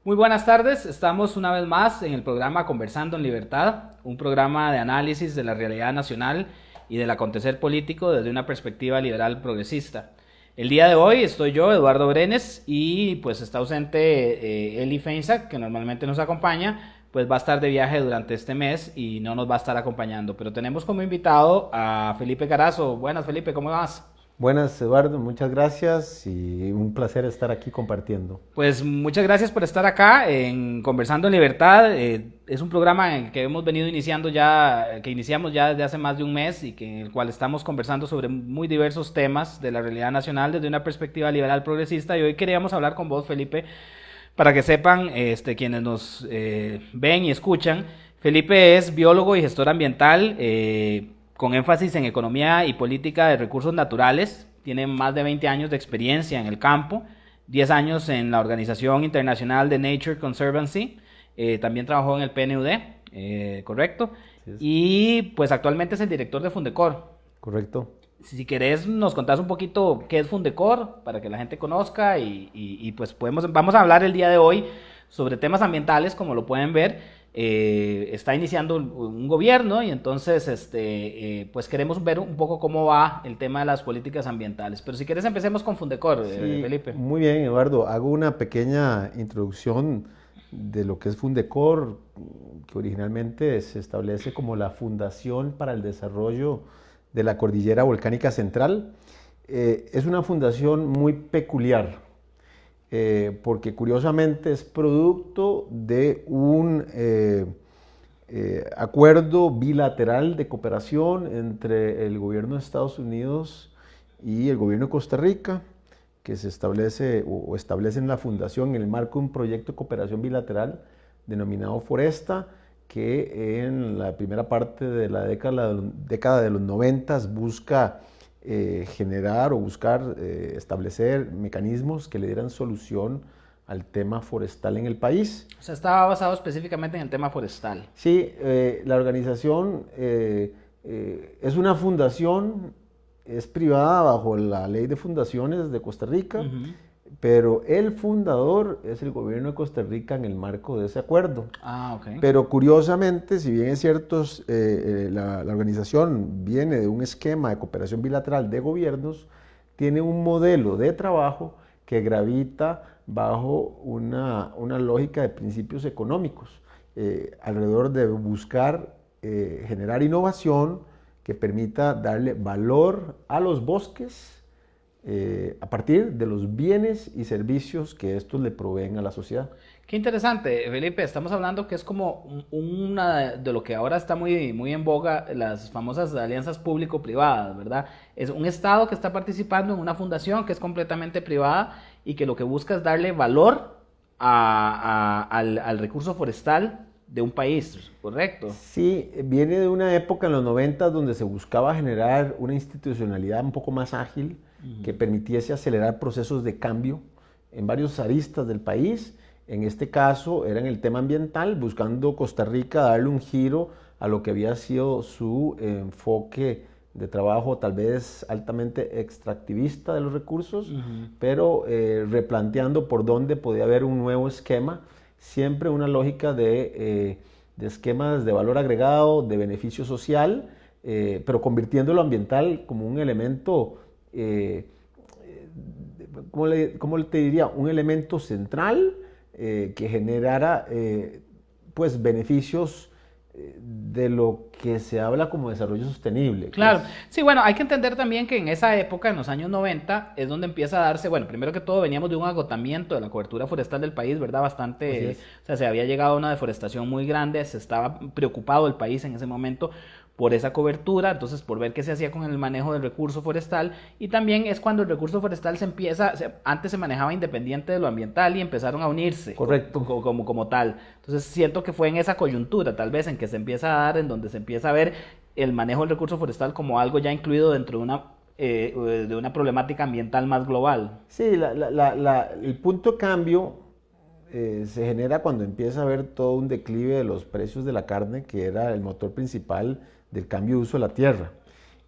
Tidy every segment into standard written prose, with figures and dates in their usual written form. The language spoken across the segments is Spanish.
Muy buenas tardes, estamos una vez más en el programa Conversando en Libertad, un programa de análisis de la realidad nacional y del acontecer político desde una perspectiva liberal progresista. El día de hoy estoy yo, Eduardo Brenes, y pues está ausente Eli Feinsack, que normalmente nos acompaña, pues va a estar de viaje durante este mes y no nos va a estar acompañando, pero tenemos como invitado a Felipe Carazo. Buenas, Felipe, ¿cómo vas? Buenas, Eduardo, muchas gracias y un placer estar aquí compartiendo. Pues muchas gracias por estar acá en Conversando en Libertad. Es un programa en el que hemos venido iniciando ya, que iniciamos ya desde hace más de un mes y que, en el cual estamos conversando sobre muy diversos temas de la realidad nacional desde una perspectiva liberal progresista. Y hoy queríamos hablar con vos, Felipe, para que sepan quienes nos ven y escuchan. Felipe es biólogo y gestor ambiental, con énfasis en economía y política de recursos naturales. Tiene más de 20 años de experiencia en el campo, 10 años en la Organización Internacional de Nature Conservancy, también trabajó en el PNUD, correcto, ¿Sí es? y pues actualmente es el director de Fundecor. ¿Correcto? Si querés nos contás un poquito qué es Fundecor para que la gente conozca y pues vamos a hablar el día de hoy sobre temas ambientales, como lo pueden ver. Está iniciando un gobierno y entonces pues queremos ver un poco cómo va el tema de las políticas ambientales. Pero si quieres empecemos con Fundecor, Sí, Felipe. muy bien, Eduardo. Hago una pequeña introducción de lo que es Fundecor, que originalmente se establece como la Fundación para el Desarrollo de la Cordillera Volcánica Central. Es una fundación muy peculiar, porque curiosamente es producto de un acuerdo bilateral de cooperación entre el gobierno de Estados Unidos y el gobierno de Costa Rica, que se establece o establece en la fundación en el marco de un proyecto de cooperación bilateral denominado Foresta, que en la primera parte de la década de los 90 busca generar o buscar establecer mecanismos que le dieran solución al tema forestal en el país. O sea, estaba basado específicamente en el tema forestal. Sí, la organización es una fundación, es privada bajo la ley de fundaciones de Costa Rica, Ujú. pero el fundador es el gobierno de Costa Rica en el marco de ese acuerdo. Ah, ok. Pero curiosamente, si bien es cierto, la organización viene de un esquema de cooperación bilateral de gobiernos, tiene un modelo de trabajo que gravita bajo una lógica de principios económicos, alrededor de buscar generar innovación que permita darle valor a los bosques a partir de los bienes y servicios que estos le proveen a la sociedad. Qué interesante, Felipe. Estamos hablando que es como una de lo que ahora está muy en boga, las famosas alianzas público-privadas, ¿verdad? Es un Estado que está participando en una fundación que es completamente privada y que lo que busca es darle valor al recurso forestal de un país, ¿correcto? Sí, viene de una época en los 90 donde se buscaba generar una institucionalidad un poco más ágil que permitiese acelerar procesos de cambio en varios aristas del país. En este caso era en el tema ambiental, buscando Costa Rica darle un giro a lo que había sido su enfoque de trabajo tal vez altamente extractivista de los recursos, pero replanteando por dónde podía haber un nuevo esquema, siempre una lógica de esquemas de valor agregado, de beneficio social, pero convirtiendo lo ambiental como un elemento, ¿cómo te diría? Un elemento central que generara pues beneficios de lo que se habla como desarrollo sostenible. Claro, sí, bueno, hay que entender también que en esa época, en los años 90, es donde empieza a darse, bueno, primero que todo veníamos de un agotamiento de la cobertura forestal del país, ¿verdad? Así Bastante, es. o sea, se había llegado a una deforestación muy grande, se estaba preocupado el país en ese momento por esa cobertura, entonces por ver qué se hacía con el manejo del recurso forestal, y también es cuando el recurso forestal antes se manejaba independiente de lo ambiental y empezaron a unirse Correcto. como tal. Entonces siento que fue en esa coyuntura, tal vez, en que se empieza a dar, en donde se empieza a ver el manejo del recurso forestal como algo ya incluido dentro de una problemática ambiental más global. Sí, el punto de cambio se genera cuando empieza a haber todo un declive de los precios de la carne, que era el motor principal del cambio de uso de la tierra.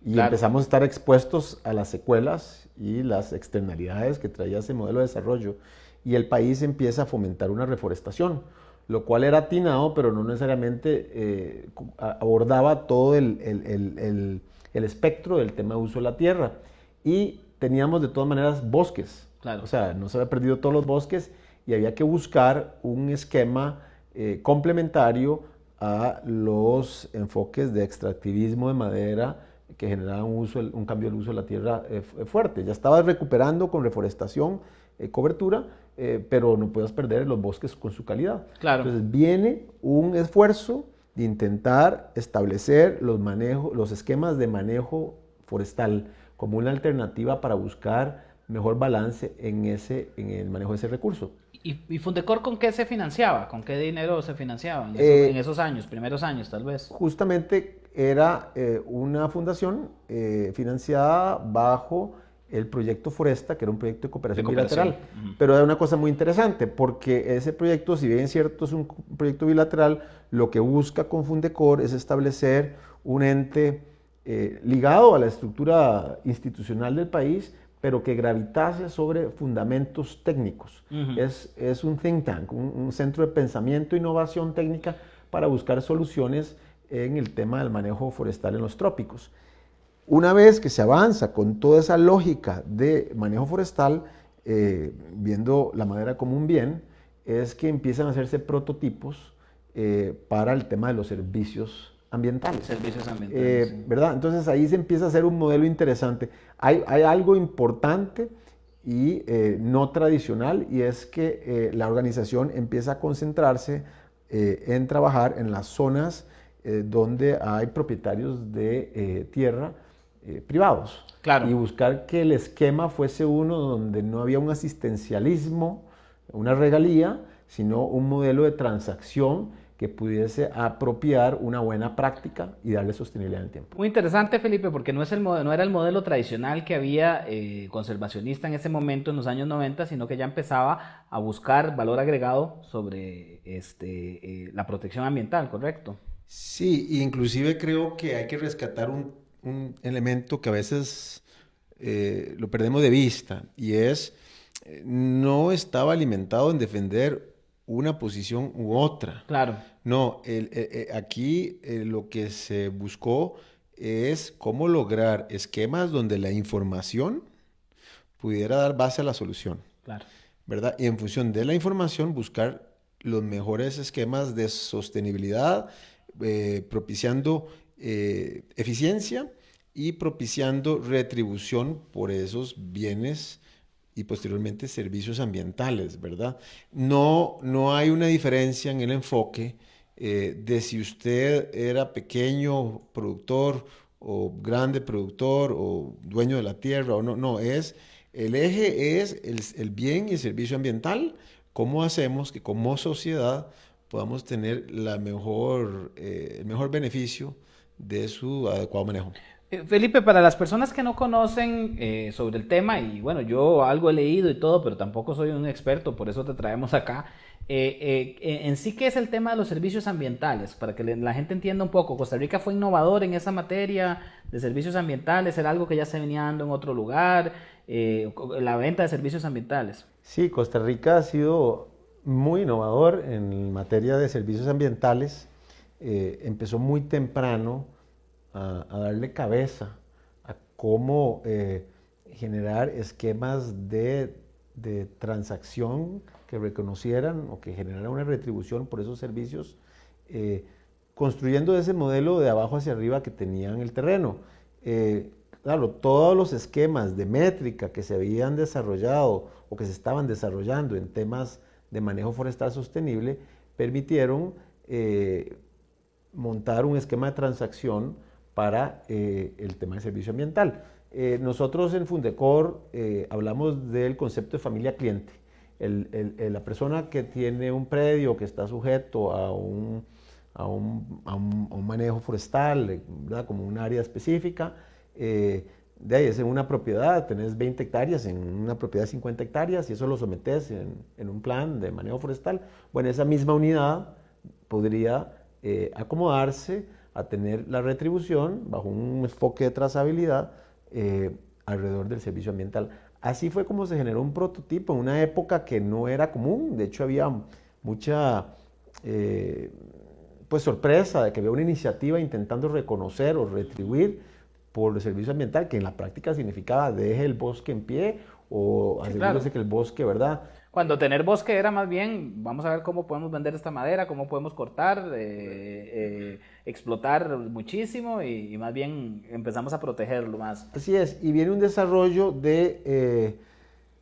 Y Claro. empezamos a estar expuestos a las secuelas y las externalidades que traía ese modelo de desarrollo. y el país empieza a fomentar una reforestación, lo cual era atinado, pero no necesariamente abordaba todo el espectro del tema de uso de la tierra. Y teníamos de todas maneras bosques, Claro. o sea, no se había perdido todos los bosques y había que buscar un esquema complementario a los enfoques de extractivismo de madera que generaban un cambio del uso de la tierra fuerte. Ya estabas recuperando con reforestación, cobertura, pero no puedes perder los bosques con su calidad. Claro. Entonces viene un esfuerzo de intentar establecer los esquemas de manejo forestal como una alternativa para buscar mejor balance en el manejo de ese recurso. ¿Y Fundecor con qué se financiaba? ¿Con qué dinero se financiaba en esos años, primeros años tal vez? Justamente era una fundación financiada bajo el proyecto Foresta, que era un proyecto de cooperación bilateral. Pero era una cosa muy interesante, porque ese proyecto, si bien es cierto, es un proyecto bilateral, lo que busca con Fundecor es establecer un ente ligado a la estructura institucional del país, pero que gravitase sobre fundamentos técnicos. Es un think tank, un centro de pensamiento e innovación técnica para buscar soluciones en el tema del manejo forestal en los trópicos. Una vez que se avanza con toda esa lógica de manejo forestal, viendo la madera como un bien, es que empiezan a hacerse prototipos para el tema de los servicios ambientales. Servicios ambientales. Sí. ¿Verdad? Entonces ahí se empieza a hacer un modelo interesante. Hay algo importante y no tradicional, y es que la organización empieza a concentrarse en trabajar en las zonas donde hay propietarios de tierra privados. Claro. Y buscar que el esquema fuese uno donde no había un asistencialismo, una regalía, sino un modelo de transacción que pudiese apropiar una buena práctica y darle sostenibilidad en el tiempo. Muy interesante, Felipe, porque no era el modelo tradicional que había conservacionista en ese momento, en los años 90, sino que ya empezaba a buscar valor agregado sobre la protección ambiental, ¿correcto? Sí, inclusive creo que hay que rescatar un elemento que a veces lo perdemos de vista, y es, no estaba alimentado en defender una posición u otra. Claro. No, aquí lo que se buscó es cómo lograr esquemas donde la información pudiera dar base a la solución. Claro. ¿Verdad? Y en función de la información buscar los mejores esquemas de sostenibilidad, propiciando eficiencia y propiciando retribución por esos bienes y posteriormente servicios ambientales, ¿verdad? No hay una diferencia en el enfoque de si usted era pequeño productor o grande productor o dueño de la tierra o no, el eje es el bien y el servicio ambiental. ¿Cómo hacemos que como sociedad podamos tener el mejor beneficio de su adecuado manejo? Felipe, para las personas que no conocen sobre el tema, y bueno, yo algo he leído y todo, pero tampoco soy un experto, por eso te traemos acá, en sí, ¿qué es el tema de los servicios ambientales? Para que la gente entienda un poco. ¿Costa Rica fue innovador en esa materia de servicios ambientales? ¿Era algo que ya se venía dando en otro lugar? La venta de servicios ambientales. Sí, Costa Rica ha sido muy innovador en materia de servicios ambientales. Empezó muy temprano a darle cabeza a cómo generar esquemas de transacción que reconocieran o que generaran una retribución por esos servicios, construyendo ese modelo de abajo hacia arriba que tenían el terreno. Claro, todos los esquemas de métrica que se habían desarrollado o que se estaban desarrollando en temas de manejo forestal sostenible permitieron montar un esquema de transacción para el tema de servicio ambiental. Nosotros en Fundecor hablamos del concepto de familia cliente. La persona que tiene un predio que está sujeto a un manejo forestal, ¿verdad? Como un área específica, de ahí es en una propiedad, tenés 20 hectáreas, en una propiedad de 50 hectáreas y eso lo sometes en un plan de manejo forestal. Bueno, esa misma unidad podría acomodarse a tener la retribución bajo un enfoque de trazabilidad alrededor del servicio ambiental. así fue como se generó un prototipo en una época que no era común. De hecho, había mucha pues sorpresa de que había una iniciativa intentando reconocer o retribuir por el servicio ambiental, que en la práctica significaba deje el bosque en pie o Sí, asegúrese claro. que el bosque, ¿verdad? Cuando tener bosque era más bien, vamos a ver cómo podemos vender esta madera, cómo podemos cortar, explotar muchísimo y más bien empezamos a protegerlo más. Así es, y viene un desarrollo de,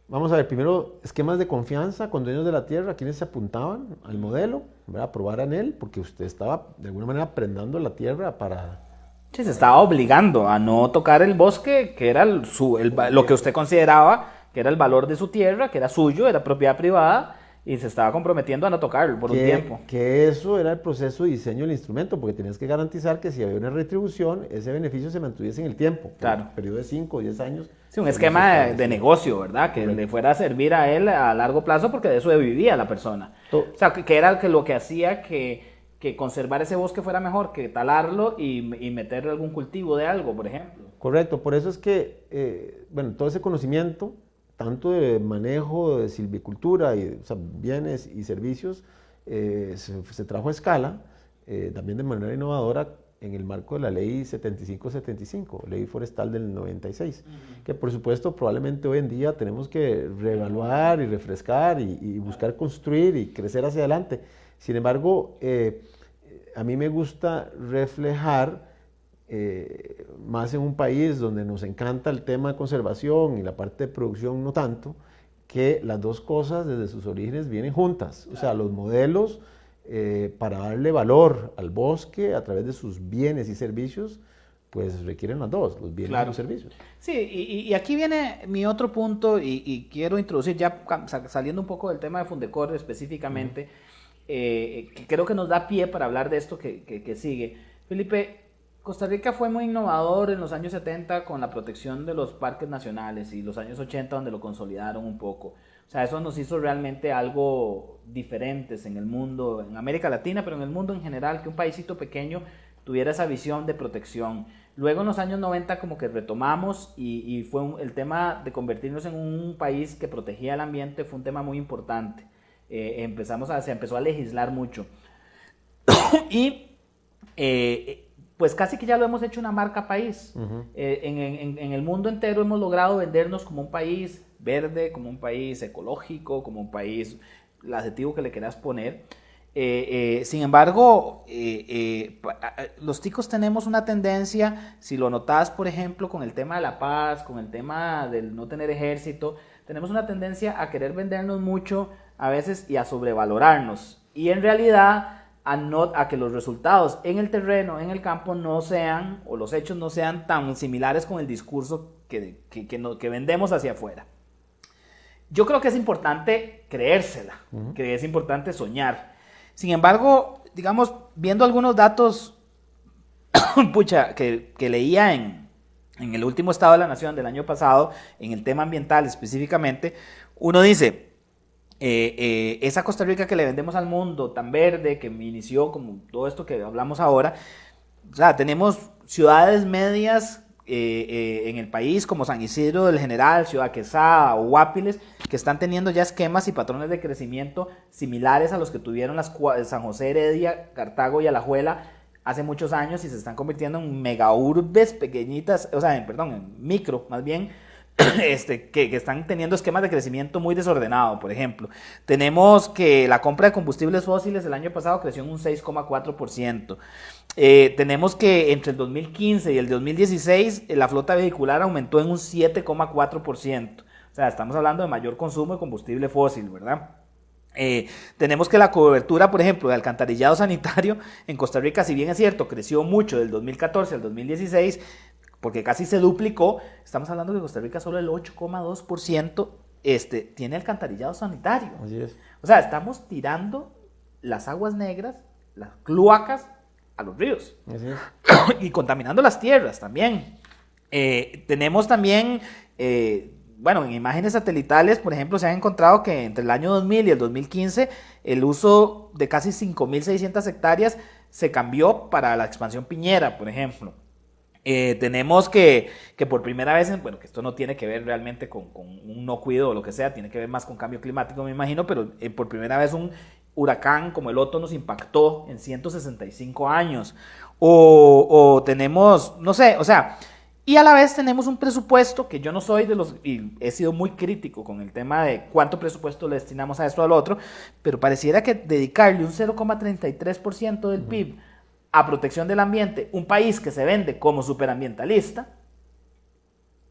vamos a ver, primero esquemas de confianza con dueños de la tierra, quienes se apuntaban al modelo, ¿verdad? Probaran él, porque usted estaba de alguna manera prendando la tierra para... Sí, se estaba obligando a no tocar el bosque, que era lo que usted consideraba que era el valor de su tierra, que era suyo, era propiedad privada, y se estaba comprometiendo a no tocarlo por un tiempo. Que eso era el proceso de diseño del instrumento, porque tenías que garantizar que si había una retribución, ese beneficio se mantuviese en el tiempo, Claro. por un periodo de 5 o 10 años. Sí, un esquema de negocio, ¿verdad? Que le fuera a servir a él a largo plazo porque de eso vivía la persona. O sea, que era lo que hacía que conservar ese bosque fuera mejor que talarlo y meterle algún cultivo de algo, por ejemplo. Correcto, por eso es que, bueno, todo ese conocimiento, tanto de manejo de silvicultura, y, o sea, bienes y servicios, se trajo a escala, también de manera innovadora, en el marco de la ley 7575, ley forestal del 96, que por supuesto probablemente hoy en día tenemos que reevaluar y refrescar y buscar construir y crecer hacia adelante. Sin embargo, a mí me gusta reflejar más en un país donde nos encanta el tema de conservación y la parte de producción no tanto, que las dos cosas desde sus orígenes vienen juntas. O sea, los modelos para darle valor al bosque a través de sus bienes y servicios, pues requieren las dos, los bienes y los servicios. Sí, y aquí viene mi otro punto y quiero introducir ya saliendo un poco del tema de Fundecor específicamente, que creo que nos da pie para hablar de esto que sigue. Felipe, Costa Rica fue muy innovador en los años 70 con la protección de los parques nacionales y los años 80 donde lo consolidaron un poco. O sea, eso nos hizo realmente algo diferentes en el mundo, en América Latina, pero en el mundo en general, que un paísito pequeño tuviera esa visión de protección. Luego en los años 90 como que retomamos y fue el tema de convertirnos en un país que protegía el ambiente fue un tema muy importante. Se empezó a legislar mucho. Y pues casi que ya lo hemos hecho una marca país. En el mundo entero hemos logrado vendernos como un país verde, como un país ecológico, como un país, el adjetivo que le quieras poner. Sin embargo, los ticos tenemos una tendencia, si lo notas, por ejemplo, con el tema de la paz, con el tema del no tener ejército, tenemos una tendencia a querer vendernos mucho a veces y a sobrevalorarnos. Y en realidad a que los resultados en el terreno, en el campo, no sean, o los hechos no sean tan similares con el discurso que vendemos hacia afuera. Yo creo que es importante creérsela, que es importante soñar. Sin embargo, digamos, viendo algunos datos pucha, que leía en el último Estado de la Nación del año pasado, en el tema ambiental específicamente, uno dice, esa Costa Rica que le vendemos al mundo, tan verde, que inició como todo esto que hablamos ahora, o sea, tenemos ciudades medias en el país como San Isidro del General, Ciudad Quesada o Guapiles, que están teniendo ya esquemas y patrones de crecimiento similares a los que tuvieron San José, Heredia, Cartago y Alajuela hace muchos años y se están convirtiendo en megaurbes pequeñitas, o sea, en micro más bien, que están teniendo esquemas de crecimiento muy desordenado. Por ejemplo, tenemos que la compra de combustibles fósiles el año pasado creció en un 6,4%. Tenemos que entre el 2015 y el 2016 la flota vehicular aumentó en un 7,4%. O sea, estamos hablando de mayor consumo de combustible fósil, ¿verdad? Tenemos que la cobertura, por ejemplo, de alcantarillado sanitario en Costa Rica, si bien es cierto, creció mucho del 2014 al 2016, porque casi se duplicó, estamos hablando que Costa Rica solo el 8,2% tiene alcantarillado sanitario. Así es. O sea, estamos tirando las aguas negras, las cloacas, a los ríos. Así es. Y contaminando las tierras también. Tenemos también, en imágenes satelitales, por ejemplo, se ha encontrado que entre el año 2000 y el 2015 el uso de casi 5.600 hectáreas se cambió para la expansión piñera, por ejemplo. Tenemos que por primera vez, bueno, que esto no tiene que ver realmente con un no cuido o lo que sea, tiene que ver más con cambio climático, me imagino, pero por primera vez un huracán como el Otto nos impactó en 165 años. O tenemos, no sé, o sea, y a la vez tenemos un presupuesto que yo no soy de los, y he sido muy crítico con el tema de cuánto presupuesto le destinamos a esto o al otro, pero pareciera que dedicarle un 0,33% del PIB a protección del ambiente, un país que se vende como superambientalista,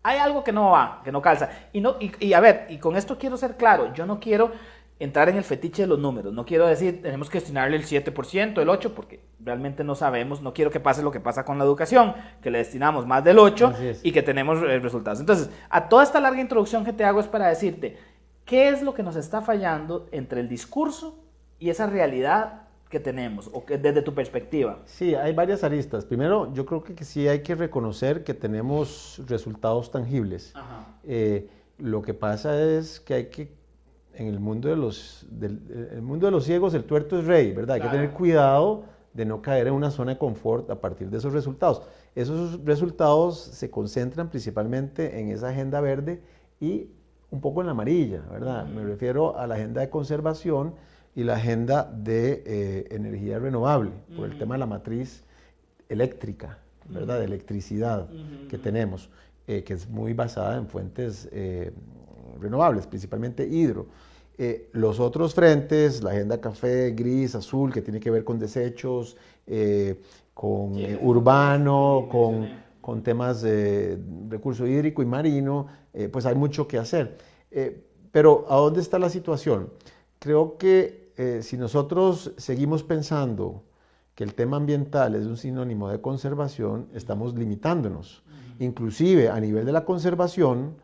hay algo que no va, que no calza. Y a ver, y con esto quiero ser claro, yo no quiero entrar en el fetiche de los números, no quiero decir tenemos que destinarle el 7%, el 8%, porque realmente no sabemos, no quiero que pase lo que pasa con la educación, que le destinamos más del 8% y que tenemos resultados. Entonces, a toda esta larga introducción que te hago es para decirte, ¿qué es lo que nos está fallando entre el discurso y esa realidad que tenemos, o que desde tu perspectiva? Sí, hay varias aristas. Primero, yo creo que sí hay que reconocer que tenemos resultados tangibles. Lo que pasa es que hay que, en el mundo de el mundo de los ciegos, el tuerto es rey, ¿verdad? Hay que tener cuidado de no caer en una zona de confort a partir de esos resultados. Esos resultados se concentran principalmente en esa agenda verde y un poco en la amarilla, ¿verdad? Me refiero a la agenda de conservación y la agenda de energía renovable, por el tema de la matriz eléctrica, ¿verdad? De electricidad que tenemos, que es muy basada en fuentes renovables, principalmente hidro. Los otros frentes, la agenda café, gris, azul, que tiene que ver con desechos, con urbano, con temas de recurso hídrico y marino, pues hay mucho que hacer. Pero ¿a dónde está la situación? Creo que si nosotros seguimos pensando que el tema ambiental es un sinónimo de conservación, estamos limitándonos. Inclusive a nivel de la conservación,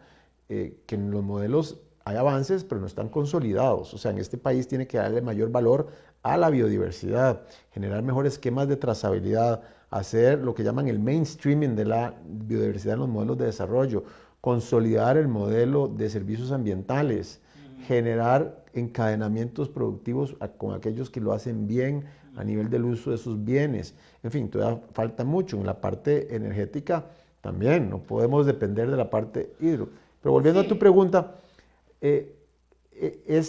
que en los modelos hay avances, pero no están consolidados. O sea, en este país tiene que darle mayor valor a la biodiversidad, generar mejores esquemas de trazabilidad, hacer lo que llaman el mainstreaming de la biodiversidad en los modelos de desarrollo, consolidar el modelo de servicios ambientales, generar encadenamientos productivos con aquellos que lo hacen bien a nivel del uso de sus bienes. En fin, todavía falta mucho. En la parte energética también, no podemos depender de la parte hidro. Pero volviendo a tu pregunta,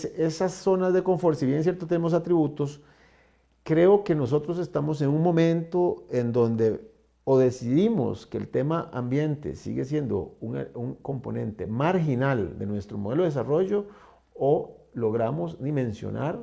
esas zonas de confort, si bien es cierto tenemos atributos, creo que nosotros estamos en un momento en donde o decidimos que el tema ambiente sigue siendo un componente marginal de nuestro modelo de desarrollo, o logramos dimensionar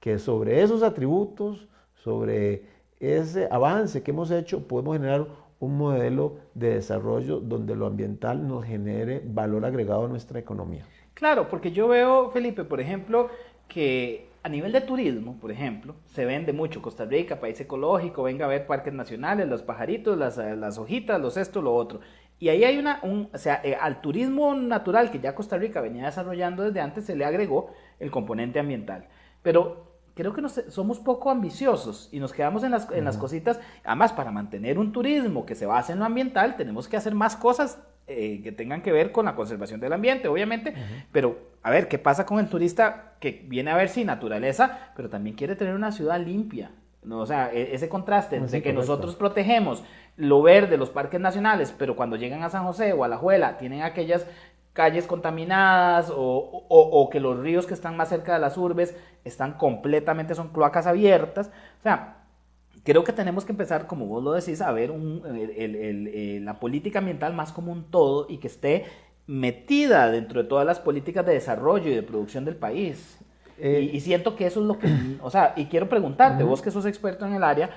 que sobre esos atributos, sobre ese avance que hemos hecho, podemos generar un modelo de desarrollo donde lo ambiental nos genere valor agregado a nuestra economía. Claro, porque yo veo, Felipe, por ejemplo, que a nivel de turismo, por ejemplo, se vende mucho Costa Rica, país ecológico, venga a ver parques nacionales, los pajaritos, las hojitas, los esto, lo otro. Y ahí hay o sea, al turismo natural que ya Costa Rica venía desarrollando desde antes, se le agregó el componente ambiental. Pero creo que somos poco ambiciosos y nos quedamos en las cositas. Además, para mantener un turismo que se base en lo ambiental, tenemos que hacer más cosas que tengan que ver con la conservación del ambiente, obviamente. Pero, a ver, ¿qué pasa con el turista que viene a ver, sí, naturaleza, pero también quiere tener una ciudad limpia? No, o sea, ese contraste entre que nosotros protegemos lo verde, los parques nacionales, pero cuando llegan a San José o a La Juela tienen aquellas calles contaminadas o que los ríos que están más cerca de las urbes están completamente, son cloacas abiertas. O sea, creo que tenemos que empezar, como vos lo decís, a ver la política ambiental más como un todo y que esté metida dentro de todas las políticas de desarrollo y de producción del país. Y siento que eso es lo que, o sea, y quiero preguntarte, vos que sos experto en el área,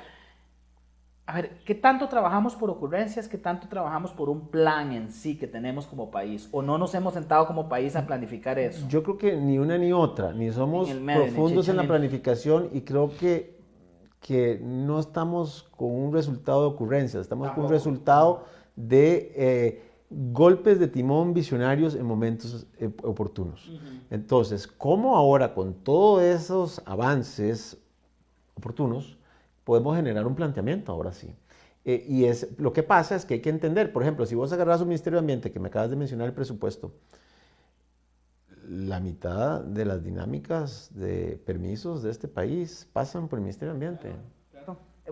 a ver, ¿qué tanto trabajamos por ocurrencias? ¿Qué tanto trabajamos por un plan en sí que tenemos como país? ¿O no nos hemos sentado como país a planificar eso? Yo creo que ni una ni otra, ni somos profundos en la planificación, y creo que no estamos con un resultado de ocurrencias, estamos con un resultado de golpes de timón visionarios en momentos oportunos. Entonces, ¿cómo ahora con todos esos avances oportunos podemos generar un planteamiento ahora sí? Lo que pasa es que hay que entender, por ejemplo, si vos agarras un Ministerio de Ambiente, que me acabas de mencionar el presupuesto, la mitad de las dinámicas de permisos de este país pasan por el Ministerio de Ambiente.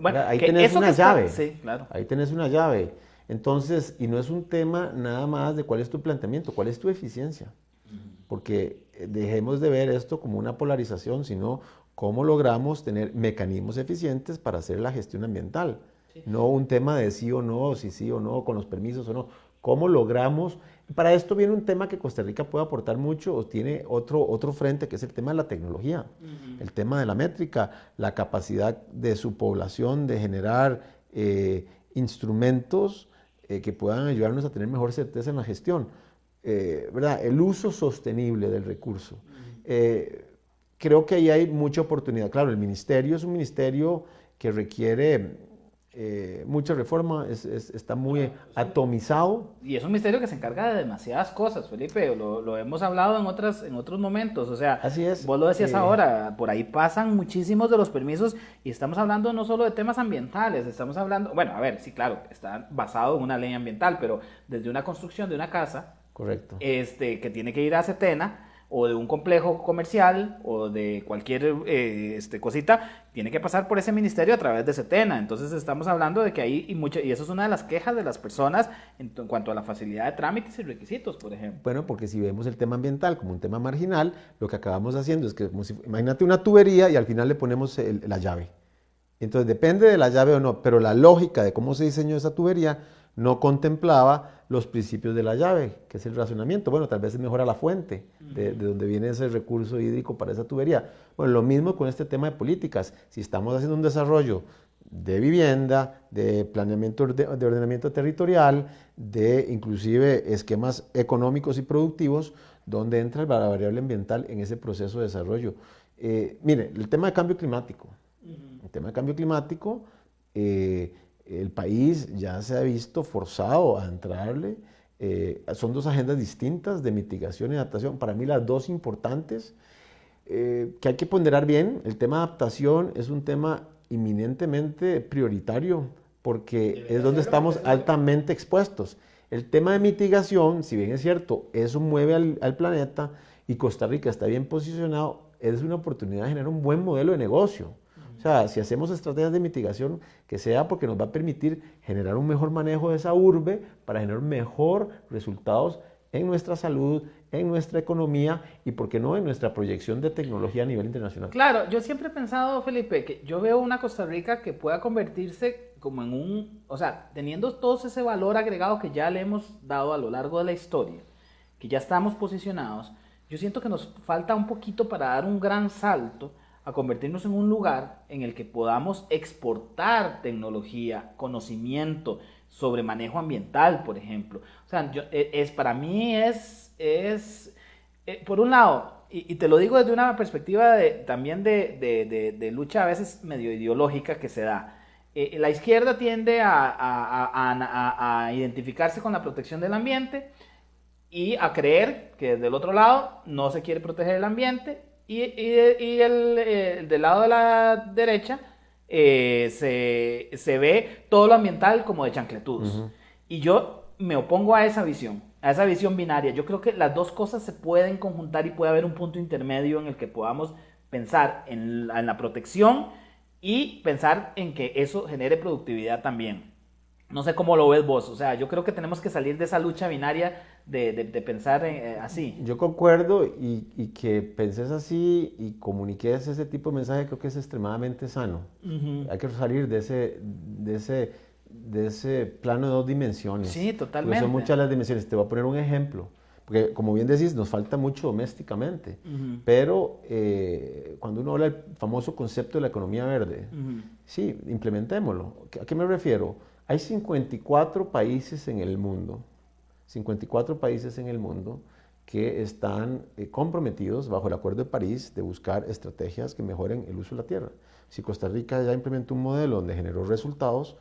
Bueno, ahí tenés una llave. Sí, claro. Ahí tenés una llave. Entonces, y no es un tema nada más de cuál es tu planteamiento, cuál es tu eficiencia. Porque dejemos de ver esto como una polarización, sino cómo logramos tener mecanismos eficientes para hacer la gestión ambiental. Sí. No un tema de sí o no, si sí o no, con los permisos o no. ¿Cómo logramos? Para esto viene un tema que Costa Rica puede aportar mucho, o tiene otro frente, que es el tema de la tecnología, el tema de la métrica, la capacidad de su población de generar instrumentos que puedan ayudarnos a tener mejor certeza en la gestión. ¿Verdad? El uso sostenible del recurso. Creo que ahí hay mucha oportunidad. Claro, el ministerio es un ministerio que requiere mucha reforma, está muy atomizado. Y es un ministerio que se encarga de demasiadas cosas, Felipe, lo hemos hablado en otros momentos, o sea, así es. Vos lo decías ahora, por ahí pasan muchísimos de los permisos y estamos hablando no solo de temas ambientales, estamos hablando, bueno, a ver, sí, claro, está basado en una ley ambiental, pero desde una construcción de una casa, correcto, que tiene que ir a Setena, o de un complejo comercial, o de cualquier cosita, tiene que pasar por ese ministerio a través de Setena. Entonces estamos hablando de que ahí, y eso es una de las quejas de las personas en cuanto a la facilidad de trámites y requisitos, por ejemplo. Bueno, porque si vemos el tema ambiental como un tema marginal, lo que acabamos haciendo es que, imagínate una tubería y al final le ponemos la llave. Entonces depende de la llave o no, pero la lógica de cómo se diseñó esa tubería no contemplaba los principios de la llave, que es el razonamiento. Bueno, tal vez mejora la fuente de donde viene ese recurso hídrico para esa tubería. Bueno, lo mismo con este tema de políticas. Si estamos haciendo un desarrollo de vivienda, de planeamiento, de ordenamiento territorial, de inclusive esquemas económicos y productivos, donde entra la variable ambiental en ese proceso de desarrollo. Mire, el tema de cambio climático. El tema de cambio climático, el país ya se ha visto forzado a entrarle. Son dos agendas distintas de mitigación y adaptación. Para mí las dos importantes, que hay que ponderar bien. El tema de adaptación es un tema inminentemente prioritario porque es donde estamos altamente expuestos. El tema de mitigación, si bien es cierto, eso mueve al planeta y Costa Rica está bien posicionado, es una oportunidad de generar un buen modelo de negocio. O sea, si hacemos estrategias de mitigación, que sea porque nos va a permitir generar un mejor manejo de esa urbe para generar mejor resultados en nuestra salud, en nuestra economía y, ¿por qué no?, en nuestra proyección de tecnología a nivel internacional. Claro, yo siempre he pensado, Felipe, que yo veo una Costa Rica que pueda convertirse como en o sea, teniendo todo ese valor agregado que ya le hemos dado a lo largo de la historia, que ya estamos posicionados, yo siento que nos falta un poquito para dar un gran salto a convertirnos en un lugar en el que podamos exportar tecnología, conocimiento sobre manejo ambiental, por ejemplo. O sea, para mí por un lado, y te lo digo desde una perspectiva también de lucha a veces medio ideológica que se da. La izquierda tiende a identificarse con la protección del ambiente y a creer que del otro lado no se quiere proteger el ambiente y del lado de la derecha se ve todo lo ambiental como de chancletudos. Uh-huh. Y yo me opongo a esa visión binaria. Yo creo que las dos cosas se pueden conjuntar y puede haber un punto intermedio en el que podamos pensar en la protección y pensar en que eso genere productividad también. No sé cómo lo ves vos, o sea, yo creo que tenemos que salir de esa lucha binaria de pensar así. Yo concuerdo y que penses así y comuniques ese tipo de mensaje creo que es extremadamente sano. Uh-huh. Hay que salir de ese plano de dos dimensiones. Sí, totalmente. Porque son muchas las dimensiones. Te voy a poner un ejemplo, porque como bien decís, nos falta mucho domésticamente, uh-huh. Pero cuando uno habla del famoso concepto de la economía verde, uh-huh. Sí, implementémoslo. ¿A qué me refiero? Hay 54 países en el mundo, 54 países en el mundo que están comprometidos bajo el Acuerdo de París de buscar estrategias que mejoren el uso de la tierra. Si Costa Rica ya implementó un modelo donde generó resultados,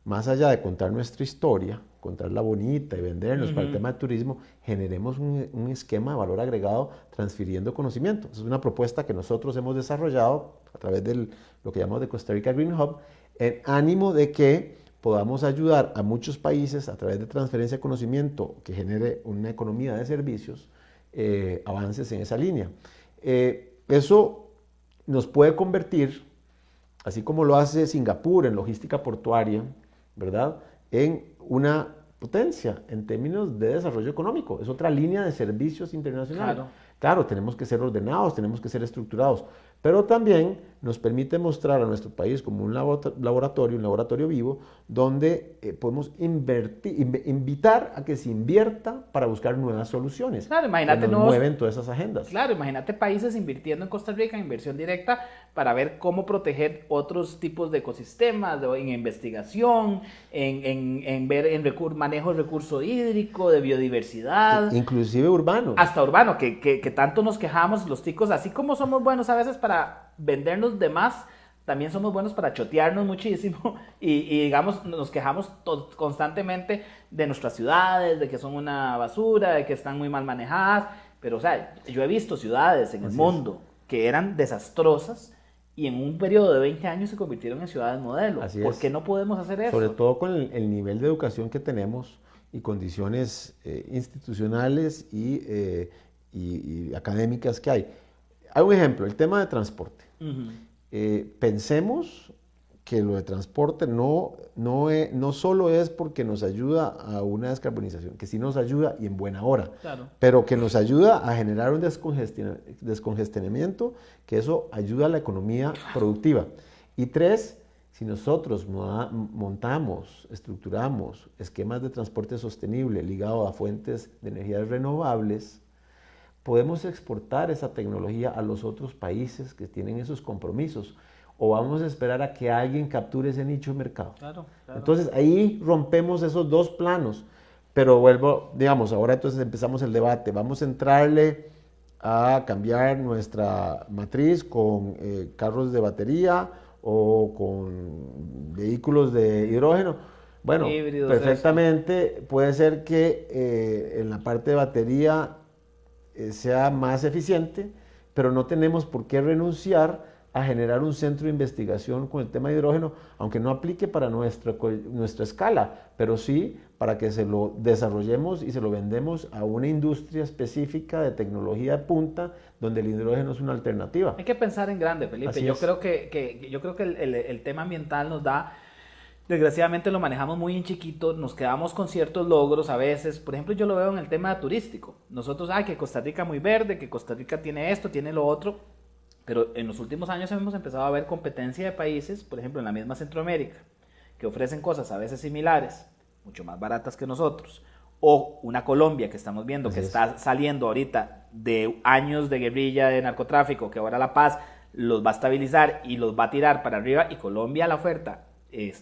más allá de contar nuestra historia, contarla bonita y vendernos, uh-huh. Para el tema de turismo, generemos un esquema de valor agregado transfiriendo conocimiento. Es una propuesta que nosotros hemos desarrollado a través de lo que llamamos de Costa Rica Green Hub, en ánimo de que podamos ayudar a muchos países a través de transferencia de conocimiento que genere una economía de servicios, avances en esa línea. Eso nos puede convertir, así como lo hace Singapur en logística portuaria, ¿verdad? en una potencia en términos de desarrollo económico. Es otra línea de servicios internacionales. Claro, tenemos que ser ordenados, tenemos que ser estructurados, pero también nos permite mostrar a nuestro país como un laboratorio vivo, donde podemos invitar a que se invierta para buscar nuevas soluciones. Claro, imagínate que nos mueven todas esas agendas. Claro, imagínate países invirtiendo en Costa Rica, inversión directa, para ver cómo proteger otros tipos de ecosistemas, en investigación, en ver en manejo de recurso hídrico, de biodiversidad. Inclusive urbano. Hasta urbano, que tanto nos quejamos los ticos, así como somos buenos a veces para vendernos de más, también somos buenos para chotearnos muchísimo y digamos, nos quejamos constantemente de nuestras ciudades, de que son una basura, de que están muy mal manejadas, pero o sea, yo he visto ciudades en el mundo que eran desastrosas y en un periodo de 20 años se convirtieron en ciudades modelo. ¿Por qué no podemos hacer eso? Sobre todo con el nivel de educación que tenemos y condiciones institucionales y académicas que hay. Hay un ejemplo, el tema de transporte. Pensemos que lo de transporte no solo es porque nos ayuda a una descarbonización, que sí nos ayuda y en buena hora, claro, pero que nos ayuda a generar un descongestionamiento, que eso ayuda a la economía productiva. Y tres, si nosotros montamos, estructuramos esquemas de transporte sostenible ligado a fuentes de energías renovables, podemos exportar esa tecnología a los otros países que tienen esos compromisos, o vamos a esperar a que alguien capture ese nicho de mercado. Claro. Entonces ahí rompemos esos dos planos, pero vuelvo, digamos, ahora entonces empezamos el debate, vamos a entrarle a cambiar nuestra matriz con carros de batería o con vehículos de hidrógeno. Bueno, híbridos, perfectamente puede ser que en la parte de batería sea más eficiente, pero no tenemos por qué renunciar a generar un centro de investigación con el tema de hidrógeno, aunque no aplique para nuestra escala, pero sí para que se lo desarrollemos y se lo vendemos a una industria específica de tecnología de punta, donde el hidrógeno es una alternativa. Hay que pensar en grande, Felipe. Así yo es. creo que el tema ambiental nos da, desgraciadamente lo manejamos muy en chiquito, nos quedamos con ciertos logros a veces. Por ejemplo, yo lo veo en el tema turístico. Nosotros, que Costa Rica muy verde, que Costa Rica tiene esto, tiene lo otro. Pero en los últimos años hemos empezado a ver competencia de países, por ejemplo en la misma Centroamérica, que ofrecen cosas a veces similares, mucho más baratas que nosotros, o una Colombia que estamos viendo que está saliendo ahorita de años de guerrilla, de narcotráfico, que ahora la paz los va a estabilizar y los va a tirar para arriba, y Colombia, la oferta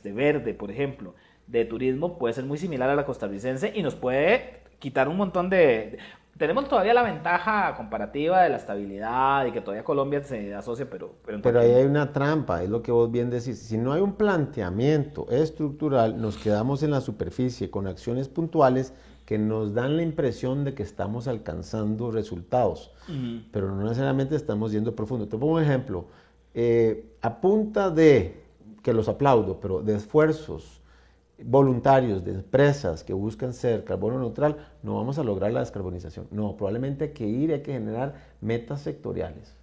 verde, por ejemplo, de turismo puede ser muy similar a la costarricense y nos puede quitar un montón de... Tenemos todavía la ventaja comparativa de la estabilidad y que todavía Colombia se asocia, pero ahí hay una trampa, es lo que vos bien decís. Si no hay un planteamiento estructural, nos quedamos en la superficie con acciones puntuales que nos dan la impresión de que estamos alcanzando resultados, pero no necesariamente estamos yendo profundo. Te pongo un ejemplo. A punta de, que los aplaudo, pero de esfuerzos voluntarios de empresas que buscan ser carbono neutral, no vamos a lograr la descarbonización. No, probablemente hay que generar metas sectoriales.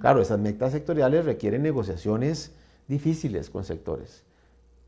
Claro, esas metas sectoriales requieren negociaciones difíciles con sectores.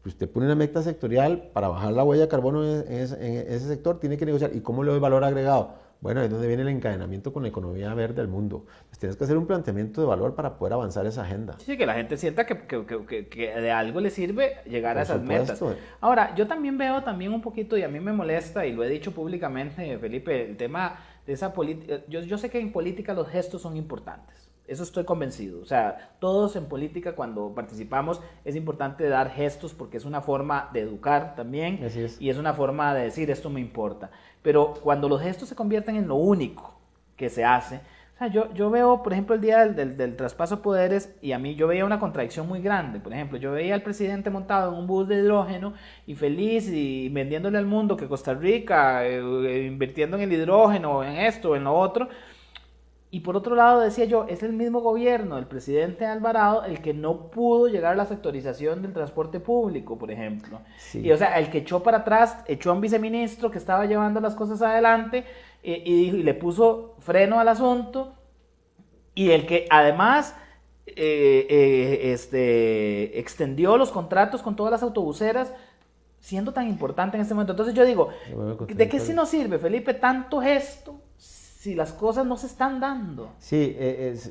Usted pone una meta sectorial para bajar la huella de carbono en ese sector, tiene que negociar. ¿Y cómo le doy valor agregado? Bueno, ahí es donde viene el encadenamiento con la economía verde del mundo. Pues tienes que hacer un planteamiento de valor para poder avanzar esa agenda. Sí, que la gente sienta que de algo le sirve llegar a esas metas. Ahora, yo también veo un poquito, y a mí me molesta, y lo he dicho públicamente, Felipe, el tema de esa política. Yo sé que en política los gestos son importantes. Eso estoy convencido. O sea, todos en política cuando participamos es importante dar gestos porque es una forma de educar también. Así es. Y es una forma de decir esto me importa. Pero cuando los gestos se convierten en lo único que se hace, o sea, yo veo, por ejemplo, el día del traspaso de poderes, y a mí yo veía una contradicción muy grande. Por ejemplo, yo veía al presidente montado en un bus de hidrógeno y feliz y vendiéndole al mundo que Costa Rica, invirtiendo en el hidrógeno, en esto, en lo otro. Y por otro lado decía yo, es el mismo gobierno del presidente Alvarado el que no pudo llegar a la sectorización del transporte público, por ejemplo. Sí. Y o sea, el que echó para atrás, echó a un viceministro que estaba llevando las cosas adelante y le puso freno al asunto, y el que además extendió los contratos con todas las autobuseras siendo tan importante en este momento. Entonces yo digo, ¿de qué sí nos sirve, Felipe, tanto gesto si las cosas no se están dando? Sí,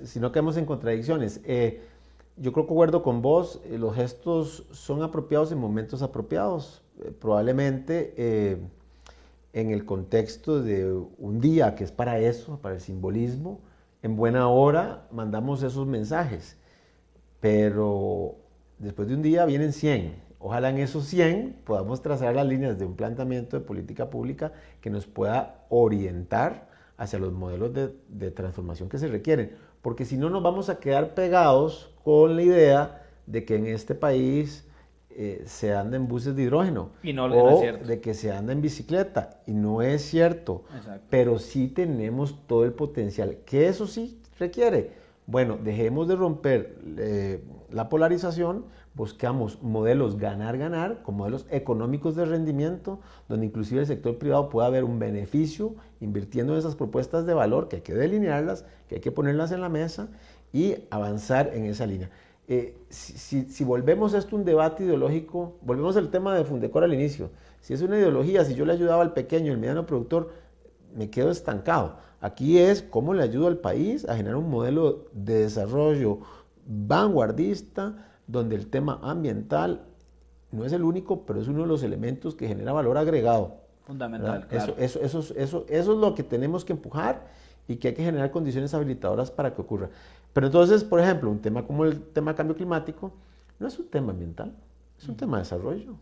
si no caemos en contradicciones. Yo creo que acuerdo con vos, los gestos son apropiados en momentos apropiados. Probablemente en el contexto de un día que es para eso, para el simbolismo, en buena hora mandamos esos mensajes, pero después de un día vienen 100. Ojalá en esos 100 podamos trazar las líneas de un planteamiento de política pública que nos pueda orientar hacia los modelos de transformación que se requieren, porque si no nos vamos a quedar pegados con la idea de que en este país se anda en buses de hidrógeno y no, o no es cierto. de que se anda en bicicleta, y no es cierto. Exacto. Pero sí tenemos todo el potencial, que eso sí requiere. Bueno, dejemos de romper la polarización, buscamos modelos ganar-ganar, con modelos económicos de rendimiento, donde inclusive el sector privado pueda ver un beneficio invirtiendo en esas propuestas de valor, que hay que delinearlas, que hay que ponerlas en la mesa y avanzar en esa línea. Si volvemos esto un debate ideológico, volvemos al tema de Fundecor al inicio. Si es una ideología, si yo le ayudaba al pequeño, el mediano productor, me quedo estancado. Aquí es cómo le ayudo al país a generar un modelo de desarrollo vanguardista, donde el tema ambiental no es el único, pero es uno de los elementos que genera valor agregado. Fundamental, claro. Eso es lo que tenemos que empujar y que hay que generar condiciones habilitadoras para que ocurra. Pero entonces, por ejemplo, un tema como el tema de cambio climático no es un tema ambiental, es un tema de desarrollo.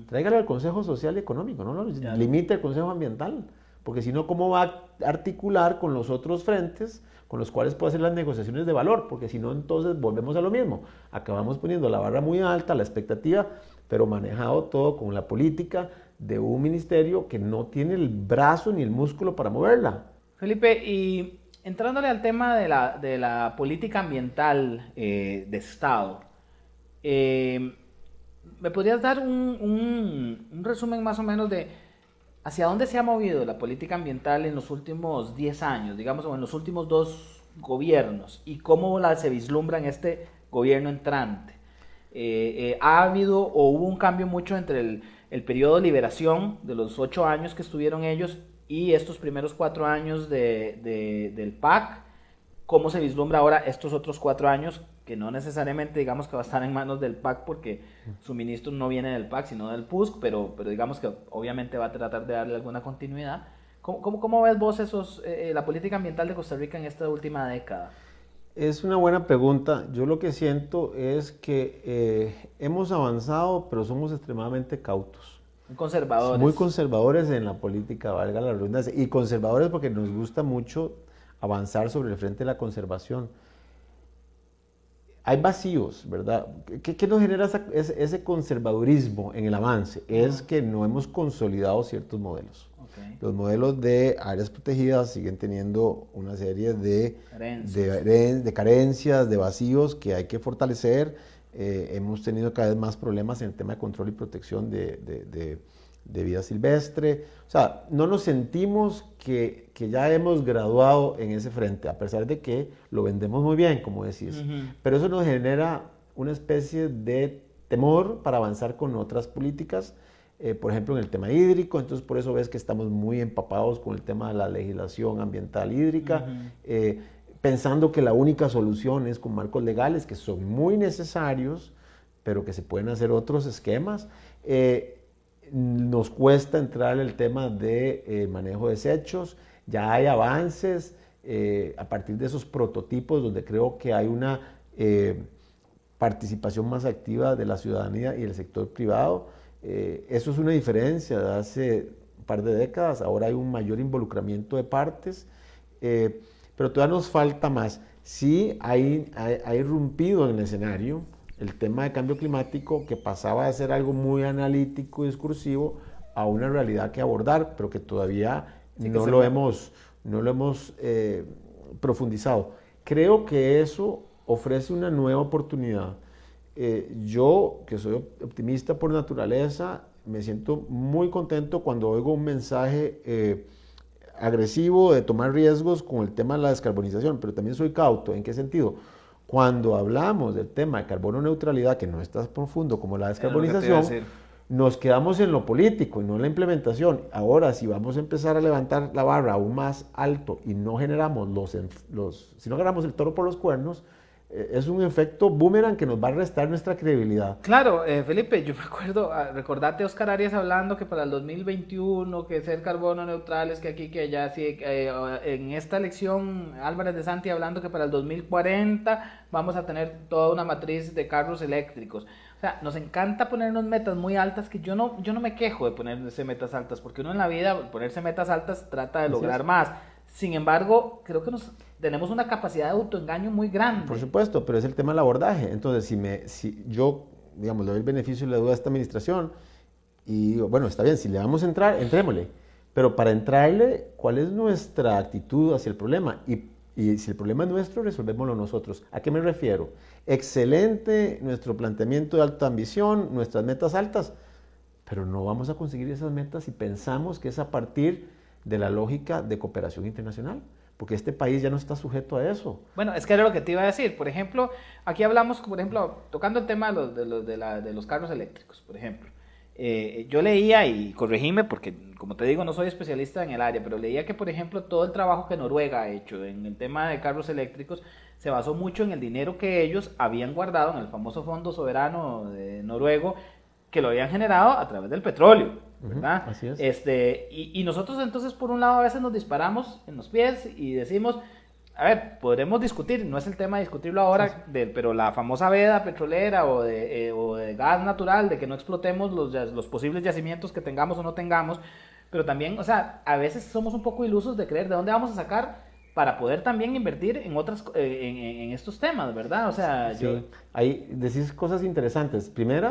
Tráigalo al Consejo Social y Económico, no lo limite al Consejo Ambiental, porque si no, ¿cómo va a articular con los otros frentes con los cuales puede hacer las negociaciones de valor? Porque si no, entonces volvemos a lo mismo. Acabamos poniendo la barra muy alta, la expectativa, pero manejado todo con la política de un ministerio que no tiene el brazo ni el músculo para moverla. Felipe, y entrándole al tema de la política ambiental de Estado, ¿me podrías dar un resumen más o menos de hacia dónde se ha movido la política ambiental en los últimos 10 años, digamos, o en los últimos 2 gobiernos, y cómo se vislumbra en este gobierno entrante? ¿Ha habido o hubo un cambio mucho entre el periodo de liberación de los 8 años que estuvieron ellos y estos primeros 4 años del PAC? ¿Cómo se vislumbra ahora estos otros 4 años, que no necesariamente digamos que va a estar en manos del PAC porque su ministro no viene del PAC sino del PUSC, pero digamos que obviamente va a tratar de darle alguna continuidad? ¿Cómo ves vos la política ambiental de Costa Rica en esta última década? Es una buena pregunta. Yo lo que siento es que hemos avanzado, pero somos extremadamente cautos. Muy conservadores. Muy conservadores en la política, valga la redundancia. Y conservadores porque nos gusta mucho avanzar sobre el frente de la conservación. Hay vacíos, ¿verdad? ¿Qué nos genera ese conservadurismo en el avance? Es que no hemos consolidado ciertos modelos. Okay. Los modelos de áreas protegidas siguen teniendo una serie de carencias, de vacíos que hay que fortalecer. Hemos tenido cada vez más problemas en el tema de control y protección de vida silvestre. O sea, no nos sentimos que ya hemos graduado en ese frente, a pesar de que lo vendemos muy bien, como decís. Pero eso nos genera una especie de temor para avanzar con otras políticas, por ejemplo en el tema hídrico. Entonces por eso ves que estamos muy empapados con el tema de la legislación ambiental hídrica, pensando que la única solución es con marcos legales, que son muy necesarios, pero que se pueden hacer otros esquemas. Nos cuesta entrar en el tema de manejo de desechos. Ya hay avances a partir de esos prototipos donde creo que hay una participación más activa de la ciudadanía y el sector privado. Eso es una diferencia de hace un par de décadas. Ahora hay un mayor involucramiento de partes, pero todavía nos falta más. Sí ha irrumpido en el escenario el tema de cambio climático, que pasaba de ser algo muy analítico y discursivo a una realidad que abordar, pero que todavía no lo hemos profundizado. Creo que eso ofrece una nueva oportunidad. Yo, que soy optimista por naturaleza, me siento muy contento cuando oigo un mensaje agresivo de tomar riesgos con el tema de la descarbonización, pero también soy cauto. ¿En qué sentido? Cuando hablamos del tema de carbono neutralidad, que no es tan profundo como la descarbonización, nos quedamos en lo político y no en la implementación. Ahora, si vamos a empezar a levantar la barra aún más alto y no generamos si no agarramos el toro por los cuernos, es un efecto boomerang que nos va a restar nuestra credibilidad. Claro, Felipe, yo me acuerdo, recordate a Oscar Arias hablando que para el 2021, que ser carbono neutrales, que aquí, que allá, sí, en esta elección Álvarez de Santi hablando que para el 2040 vamos a tener toda una matriz de carros eléctricos. O sea, nos encanta ponernos metas muy altas, que yo no me quejo de ponerse metas altas, porque uno en la vida, ponerse metas altas, trata de lograr más. Sin embargo, creo que tenemos una capacidad de autoengaño muy grande. Por supuesto, pero es el tema del abordaje. Entonces, si yo, digamos, le doy el beneficio y la duda a esta administración y digo, bueno, está bien, si le vamos a entrar, entrémosle. Pero para entrarle, ¿cuál es nuestra actitud hacia el problema? Y si el problema es nuestro, resolvémoslo nosotros. ¿A qué me refiero? Excelente nuestro planteamiento de alta ambición, nuestras metas altas, pero no vamos a conseguir esas metas si pensamos que es a partir de la lógica de cooperación internacional, porque este país ya no está sujeto a eso. Bueno, es que era lo que te iba a decir. Por ejemplo, aquí hablamos, por ejemplo, tocando el tema de los carros eléctricos, por ejemplo. Yo leía, y corregime porque, como te digo, no soy especialista en el área, pero leía que, por ejemplo, todo el trabajo que Noruega ha hecho en el tema de carros eléctricos se basó mucho en el dinero que ellos habían guardado en el famoso Fondo Soberano de noruego, que lo habían generado a través del petróleo, ¿verdad? Así es. Y nosotros entonces, por un lado, a veces nos disparamos en los pies y decimos, a ver, podremos discutir, no es el tema de discutirlo ahora, pero la famosa veda petrolera o de gas natural, de que no explotemos los posibles yacimientos que tengamos o no tengamos, pero también, o sea, a veces somos un poco ilusos de creer de dónde vamos a sacar para poder también invertir en en estos temas, ¿verdad? O sea, sí. Ahí decís cosas interesantes. Primera,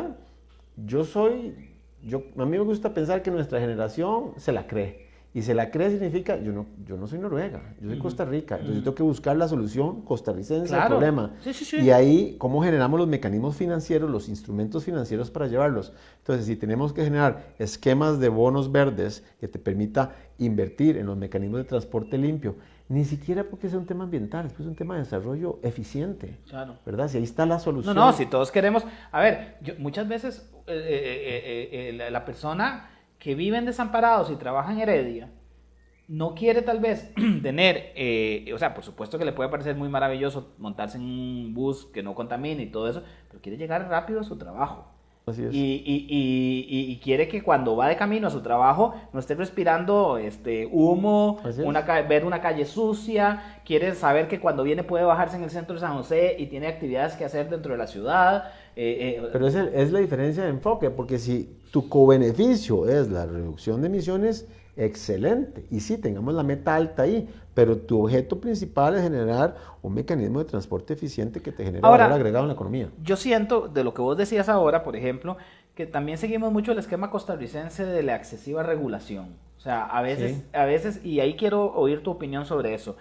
a mí me gusta pensar que nuestra generación se la cree. Y se la cree significa, yo no soy Noruega, yo soy Costa Rica. Entonces yo tengo que buscar la solución costarricense al problema. Sí. Y ahí, ¿cómo generamos los mecanismos financieros, los instrumentos financieros para llevarlos? Entonces, si tenemos que generar esquemas de bonos verdes que te permita invertir en los mecanismos de transporte limpio, ni siquiera porque sea un tema ambiental, es un tema de desarrollo eficiente, claro, ¿verdad? Si ahí está la solución. No, si todos queremos, a ver, muchas veces la persona que vive en Desamparados y trabaja en Heredia no quiere tal vez tener, o sea, por supuesto que le puede parecer muy maravilloso montarse en un bus que no contamine y todo eso, pero quiere llegar rápido a su trabajo. Así es. Y quiere que cuando va de camino a su trabajo no esté respirando humo, ver una calle sucia, quiere saber que cuando viene puede bajarse en el centro de San José y tiene actividades que hacer dentro de la ciudad. Pero es la diferencia de enfoque, porque si tu cobeneficio es la reducción de emisiones, excelente, y sí, tengamos la meta alta ahí, pero tu objeto principal es generar un mecanismo de transporte eficiente que te genere valor agregado en la economía. Yo siento, de lo que vos decías ahora, por ejemplo, que también seguimos mucho el esquema costarricense de la excesiva regulación. O sea, a veces, y ahí quiero oír tu opinión sobre eso.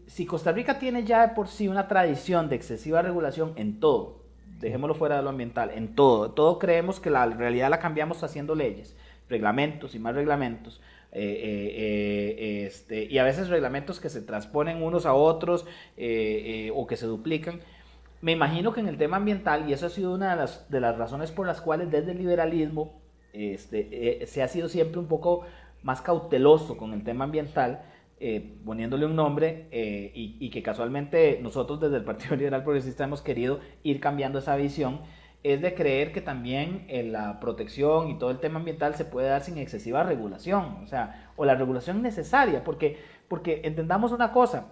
Si Costa Rica tiene ya de por sí una tradición de excesiva regulación en todo, dejémoslo fuera de lo ambiental, en todo creemos que la realidad la cambiamos haciendo leyes, reglamentos y más reglamentos, y a veces reglamentos que se transponen unos a otros o que se duplican. Me imagino que en el tema ambiental, y eso ha sido una de las razones por las cuales desde el liberalismo se ha sido siempre un poco más cauteloso con el tema ambiental, poniéndole un nombre, y que casualmente nosotros desde el Partido Liberal Progresista hemos querido ir cambiando esa visión, es de creer que también la protección y todo el tema ambiental se puede dar sin excesiva regulación, o la regulación necesaria, porque entendamos una cosa,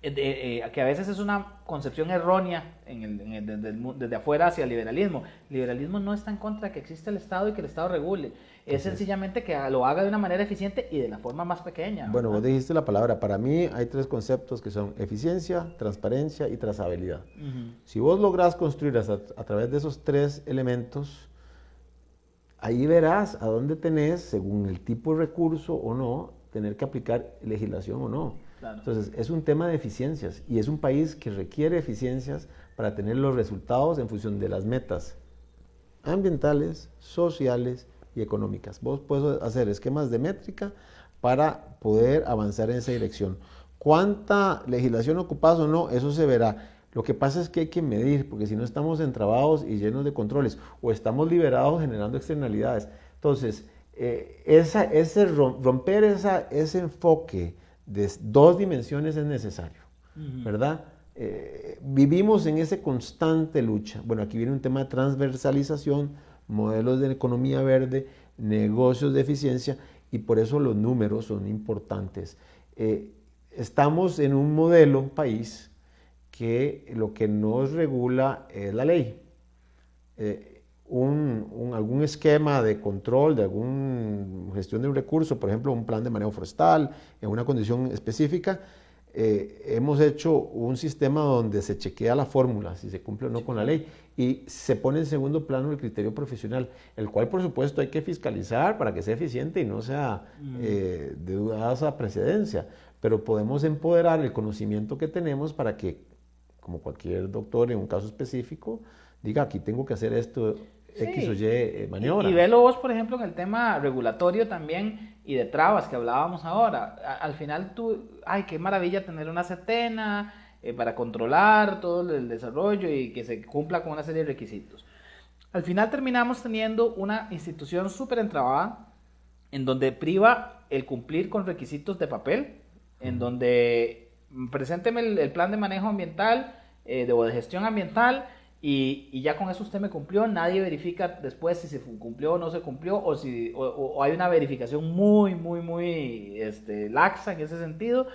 que a veces es una concepción errónea desde afuera hacia el liberalismo. El liberalismo no está en contra de que exista el Estado y que el Estado regule, es sencillamente que lo haga de una manera eficiente y de la forma más pequeña. Bueno, vos dijiste la palabra, para mí hay tres conceptos que son eficiencia, transparencia y trazabilidad. Si vos lográs construir a través de esos tres elementos, ahí verás a dónde tenés, según el tipo de recurso o no, tener que aplicar legislación o no. Claro. Entonces, es un tema de eficiencias y es un país que requiere eficiencias para tener los resultados en función de las metas ambientales, sociales y económicas. Vos puedes hacer esquemas de métrica para poder avanzar en esa dirección. ¿Cuánta legislación ocupas o no? Eso se verá. Lo que pasa es que hay que medir, porque si no estamos entrabados y llenos de controles, o estamos liberados generando externalidades. Entonces, romper ese enfoque de dos dimensiones es necesario, ¿verdad? Vivimos en esa constante lucha. Bueno, aquí viene un tema de transversalización, modelos de economía verde, negocios de eficiencia, y por eso los números son importantes. Estamos en un modelo país que lo que nos regula es la ley. Algún esquema de control, de alguna gestión de un recurso, por ejemplo, un plan de manejo forestal, en una condición específica, hemos hecho un sistema donde se chequea la fórmula, si se cumple o no con la ley, y se pone en segundo plano el criterio profesional, el cual por supuesto hay que fiscalizar para que sea eficiente y no sea de dudosa precedencia, pero podemos empoderar el conocimiento que tenemos para que, como cualquier doctor en un caso específico, diga, aquí tengo que hacer esto, X o Y maniobra. Y velo vos, por ejemplo, en el tema regulatorio también y de trabas que hablábamos ahora. Al final ay, qué maravilla tener una CETENA para controlar todo el desarrollo y que se cumpla con una serie de requisitos. Al final terminamos teniendo una institución súper entrabada en donde priva el cumplir con requisitos de papel, en donde presénteme el plan de manejo ambiental o de gestión ambiental y ya con eso usted me cumplió. Nadie verifica después si se cumplió o no se cumplió, o hay una verificación muy laxa en ese sentido.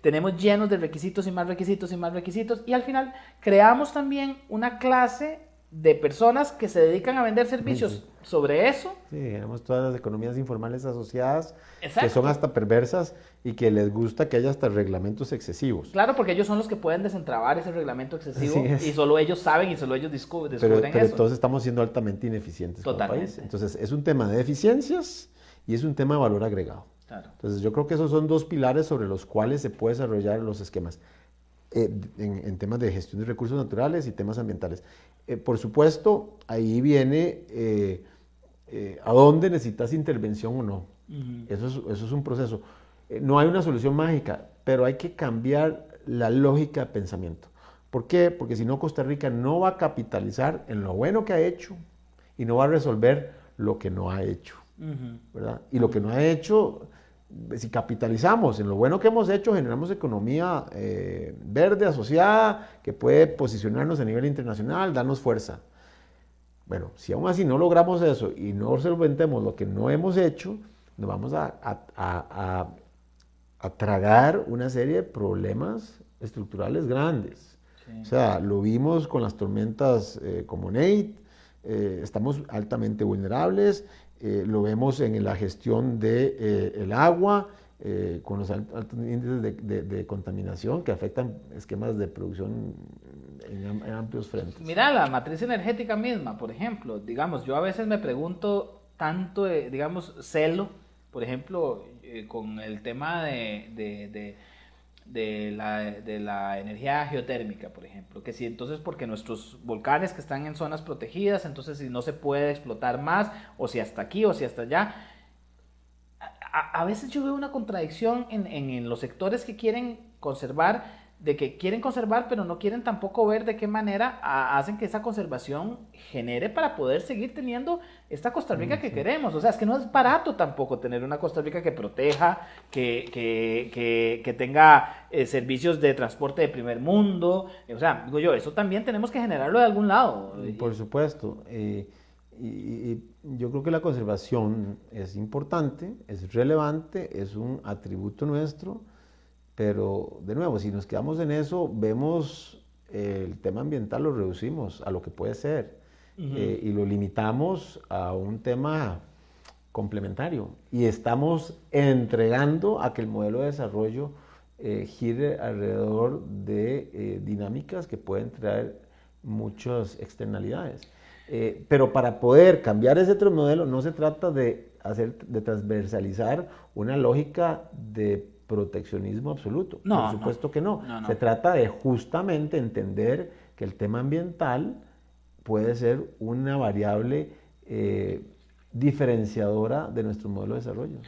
Tenemos llenos de requisitos y más requisitos y más requisitos, y al final creamos también una clase de personas que se dedican a vender servicios sobre eso. Sí, tenemos todas las economías informales asociadas. Exacto. Que son hasta perversas y que les gusta que haya hasta reglamentos excesivos. Claro, porque ellos son los que pueden desentrabar ese reglamento excesivo y solo ellos saben y solo ellos descubren pero eso. entonces estamos siendo altamente ineficientes como país. Entonces es un tema de eficiencias y es un tema de valor agregado. Claro. Entonces yo creo que esos son dos pilares sobre los cuales se puede desarrollar los esquemas en temas de gestión de recursos naturales y temas ambientales. Por supuesto, ahí viene a dónde necesitas intervención o no. Eso es un proceso. No hay una solución mágica, pero hay que cambiar la lógica de pensamiento. ¿Por qué? Porque si no, Costa Rica no va a capitalizar en lo bueno que ha hecho y no va a resolver lo que no ha hecho, ¿verdad? Y lo que no ha hecho, si capitalizamos en lo bueno que hemos hecho, generamos economía verde asociada que puede posicionarnos a nivel internacional, darnos fuerza. Bueno, si aún así no logramos eso y no solventemos lo que no hemos hecho, nos vamos a tragar una serie de problemas estructurales grandes. Sí. O sea, lo vimos con las tormentas como Nate, estamos altamente vulnerables, lo vemos en la gestión del agua, con los altos índices de contaminación que afectan esquemas de producción en amplios frentes. Mira, la matriz energética misma, por ejemplo, digamos, yo a veces me pregunto tanto, digamos, celo, por ejemplo, con el tema de la energía geotérmica, por ejemplo, que si entonces porque nuestros volcanes que están en zonas protegidas, entonces si no se puede explotar más, o si hasta aquí, o si hasta allá. A veces yo veo una contradicción en los sectores que quieren conservar, de que quieren conservar, pero no quieren tampoco ver de qué manera hacen que esa conservación genere para poder seguir teniendo esta Costa Rica que queremos. O sea, es que no es barato tampoco tener una Costa Rica que proteja, que tenga servicios de transporte de primer mundo. O sea, digo yo, eso también tenemos que generarlo de algún lado. Por supuesto. Y yo creo que la conservación es importante, es relevante, es un atributo nuestro. Pero, de nuevo, si nos quedamos en eso, vemos el tema ambiental, lo reducimos a lo que puede ser y lo limitamos a un tema complementario. Y estamos entregando a que el modelo de desarrollo gire alrededor de dinámicas que pueden traer muchas externalidades. Pero para poder cambiar ese otro modelo, no se trata de transversalizar una lógica de proteccionismo absoluto. No, por supuesto que no. No. Se trata de justamente entender que el tema ambiental puede ser una variable diferenciadora de nuestro modelo de desarrollo.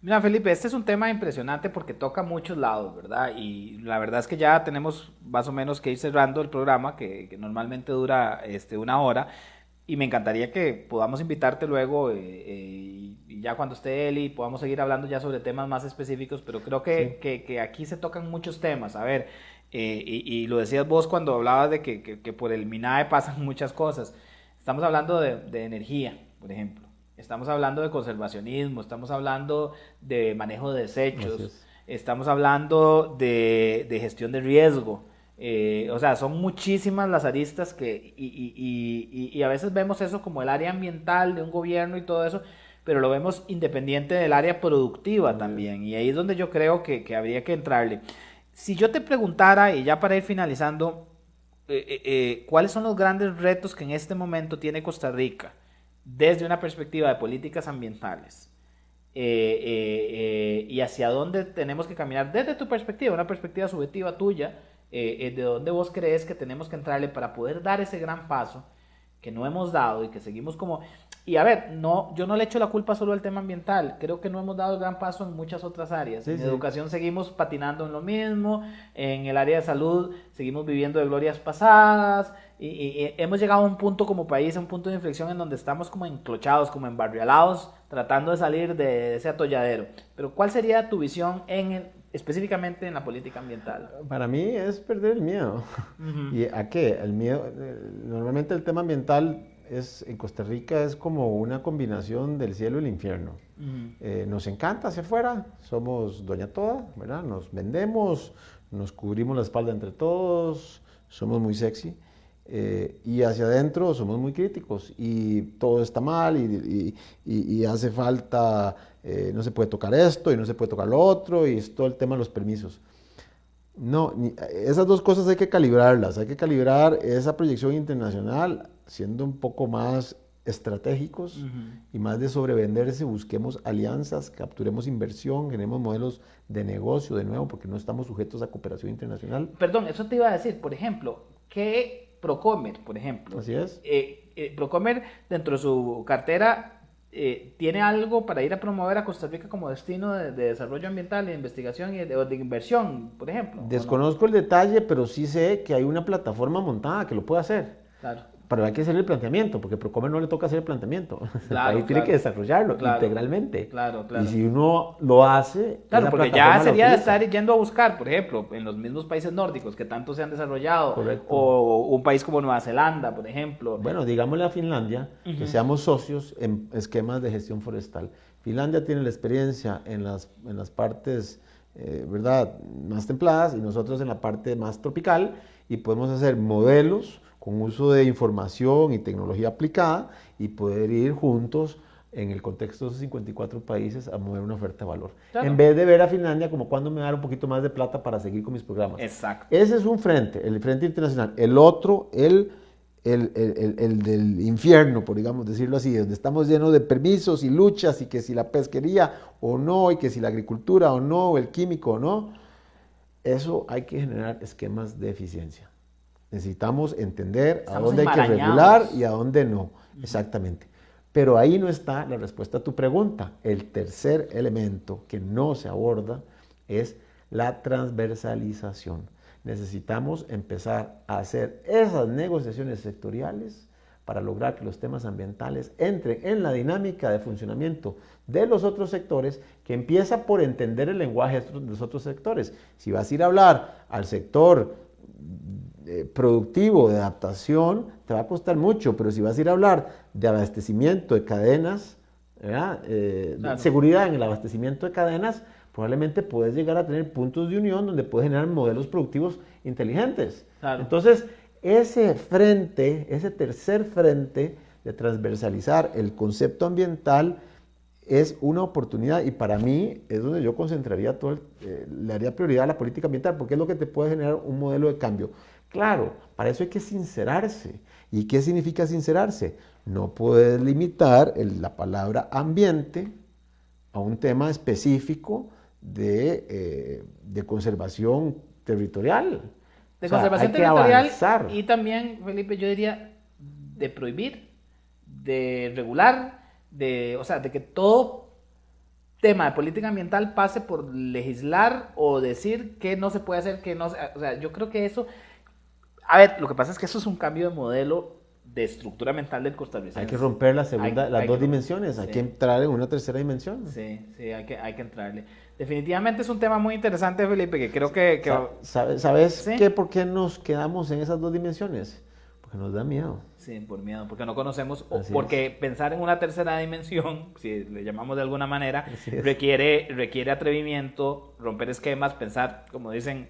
Mira, Felipe, este es un tema impresionante porque toca muchos lados, ¿verdad? Y la verdad es que ya tenemos más o menos que ir cerrando el programa, que normalmente dura 1 hora, y me encantaría que podamos invitarte luego, y ya cuando esté Eli podamos seguir hablando ya sobre temas más específicos, pero creo Sí. que aquí se tocan muchos temas. A ver, y lo decías vos cuando hablabas de que por el MINAE pasan muchas cosas. Estamos hablando de energía, por ejemplo. Estamos hablando de conservacionismo, estamos hablando de manejo de Así desechos, es. estamos hablando de gestión de riesgo. O sea, son muchísimas las aristas y a veces vemos eso como el área ambiental de un gobierno y todo eso, pero lo vemos independiente del área productiva Así es. también. Y ahí es donde yo creo que habría que entrarle. Si yo te preguntara, y ya para ir finalizando, ¿cuáles son los grandes retos que en este momento tiene Costa Rica desde una perspectiva de políticas ambientales? Y hacia dónde tenemos que caminar desde tu perspectiva, una perspectiva subjetiva tuya, de dónde vos crees que tenemos que entrarle para poder dar ese gran paso que no hemos dado y que seguimos como... Y a ver, no, yo no le echo la culpa solo al tema ambiental, creo que no hemos dado el gran paso en muchas otras áreas. Sí, En sí. educación seguimos patinando en lo mismo, en el área de salud seguimos viviendo de glorias pasadas, y hemos llegado a un punto como país, a un punto de inflexión en donde estamos como enclochados, como embarrialados, tratando de salir de ese atolladero. Pero ¿cuál sería tu visión específicamente en la política ambiental? Para mí es perder el miedo. Ujú, ¿Y a qué? El miedo, normalmente el tema ambiental en Costa Rica es como una combinación del cielo y el infierno. ujú. Nos encanta hacia afuera, somos doña toda, ¿verdad? Nos vendemos, nos cubrimos la espalda entre todos, somos muy sexy. Y hacia adentro somos muy críticos y todo está mal y hace falta, no se puede tocar esto y no se puede tocar lo otro y es todo el tema de los permisos. No, esas dos cosas hay que calibrarlas, hay que calibrar esa proyección internacional siendo un poco más estratégicos Ujú. y más de sobrevenderse, busquemos alianzas, capturemos inversión, generemos modelos de negocio de nuevo porque no estamos sujetos a cooperación internacional. Perdón, eso te iba a decir, por ejemplo, que Procomer, por ejemplo, Así es. Procomer dentro de su cartera tiene algo para ir a promover a Costa Rica como destino de desarrollo ambiental, de investigación y de inversión, por ejemplo, ¿o no? Desconozco el detalle, pero sí sé que hay una plataforma montada que lo puede hacer. Claro, Pero hay que hacer el planteamiento, porque Procomer no le toca hacer el planteamiento. El claro, país tiene que claro, desarrollarlo claro, integralmente. claro, Y claro. si uno lo hace, Claro, esa porque plataforma ya la sería de utiliza. estar yendo a buscar, por ejemplo, en los mismos países nórdicos que tanto se han desarrollado, Correcto. o un país como Nueva Zelanda, por ejemplo. Bueno, digámosle a Finlandia que Ujú. seamos socios en esquemas de gestión forestal. Finlandia tiene la experiencia en las partes, ¿verdad?, más templadas y nosotros en la parte más tropical y podemos hacer modelos con uso de información y tecnología aplicada y poder ir juntos en el contexto de esos 54 países a mover una oferta de valor. Claro. En vez de ver a Finlandia como cuando me va a dar un poquito más de plata para seguir con mis programas. Exacto. Ese es un frente, el frente internacional. El otro, el del infierno, por digamos decirlo así, donde estamos llenos de permisos y luchas y que si la pesquería o no, y que si la agricultura o no, o el químico o no, eso hay que generar esquemas de eficiencia. Necesitamos entender a Estamos dónde hay que regular enmarañados. y a dónde no, exactamente. Pero ahí no está la respuesta a tu pregunta. El tercer elemento que no se aborda es la transversalización. Necesitamos empezar a hacer esas negociaciones sectoriales para lograr que los temas ambientales entren en la dinámica de funcionamiento de los otros sectores, que empieza por entender el lenguaje de los otros sectores. Si vas a ir a hablar al sector productivo de adaptación, te va a costar mucho, pero si vas a ir a hablar de abastecimiento de cadenas, de Claro. seguridad en el abastecimiento de cadenas, probablemente puedes llegar a tener puntos de unión donde puedes generar modelos productivos inteligentes. Claro. Entonces, ese frente, ese tercer frente de transversalizar el concepto ambiental es una oportunidad y para mí es donde yo concentraría le haría prioridad a la política ambiental porque es lo que te puede generar un modelo de cambio. Claro, para eso hay que sincerarse. ¿Y qué significa sincerarse? No puedes limitar la palabra ambiente a un tema específico de conservación territorial. De O sea, conservación hay que territorial avanzar. y también, Felipe, yo diría de prohibir, de regular, o sea, de que todo tema de política ambiental pase por legislar o decir qué no se puede hacer, qué no se... O sea, yo creo que eso... A ver, lo que pasa es que eso es un cambio de modelo de estructura mental del costarricense. Hay que romper las dos dimensiones, hay sí. que entrar en una tercera dimensión. Sí, hay que entrarle. Definitivamente es un tema muy interesante, Felipe, que creo que... ¿Sabes ¿sí? por qué nos quedamos en esas dos dimensiones? Porque nos da miedo. Sí, por miedo, porque no conocemos, Así porque es. pensar en una tercera dimensión, si le llamamos de alguna manera, requiere atrevimiento, romper esquemas, pensar, como dicen,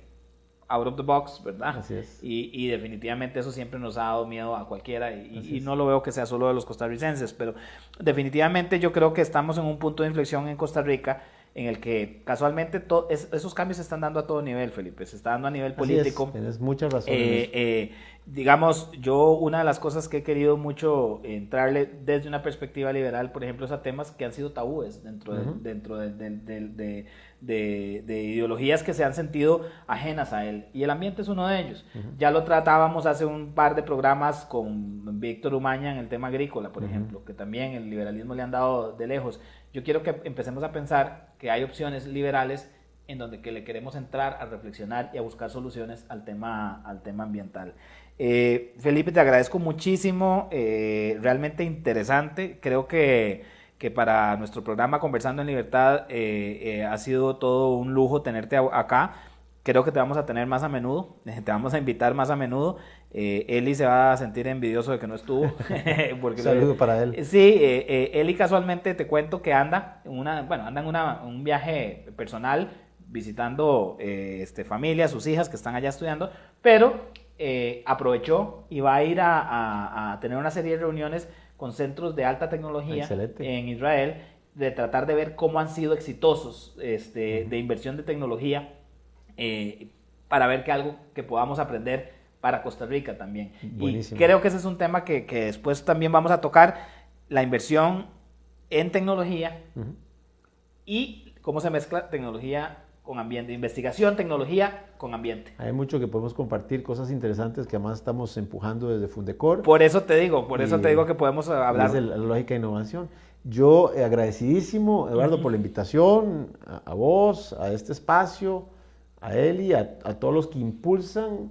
out of the box, ¿verdad? Así es. Y definitivamente eso siempre nos ha dado miedo a cualquiera y no lo veo que sea solo de los costarricenses, pero definitivamente yo creo que estamos en un punto de inflexión en Costa Rica en el que casualmente esos cambios se están dando a todo nivel, Felipe, se está dando a nivel político. Así es, tienes mucha razón. Digamos, yo una de las cosas que he querido mucho entrarle desde una perspectiva liberal, por ejemplo, es a temas que han sido tabúes dentro de ideologías que se han sentido ajenas a él, y el ambiente es uno de ellos. Ya lo tratábamos hace un par de programas con Víctor Umaña en el tema agrícola, por ejemplo, que también el liberalismo le han dado de lejos. Yo quiero que empecemos a pensar que hay opciones liberales en donde que le queremos entrar a reflexionar y a buscar soluciones al tema ambiental. Felipe, te agradezco muchísimo, realmente interesante. Creo que para nuestro programa Conversando en Libertad ha sido todo un lujo tenerte acá. Creo que te vamos a tener más a menudo, te vamos a invitar más a menudo. Eli se va a sentir envidioso de que no estuvo. Porque saludo para él. Sí, Eli casualmente te cuento que anda en un viaje personal visitando familias, sus hijas que están allá estudiando, pero aprovechó y va a ir a tener una serie de reuniones con centros de alta tecnología en Israel, de tratar de ver cómo han sido exitosos de inversión de tecnología, para ver que algo que podamos aprender para Costa Rica también. Buenísimo. Y creo que ese es un tema que después también vamos a tocar, la inversión en tecnología y cómo se mezcla tecnología con ambiente, investigación, tecnología con ambiente. Hay mucho que podemos compartir, cosas interesantes que además estamos empujando desde Fundecor. Por eso te digo que podemos hablar. Desde la lógica de innovación. Yo agradecidísimo, Eduardo, por la invitación, a vos, a este espacio, a Eli, a todos los que impulsan,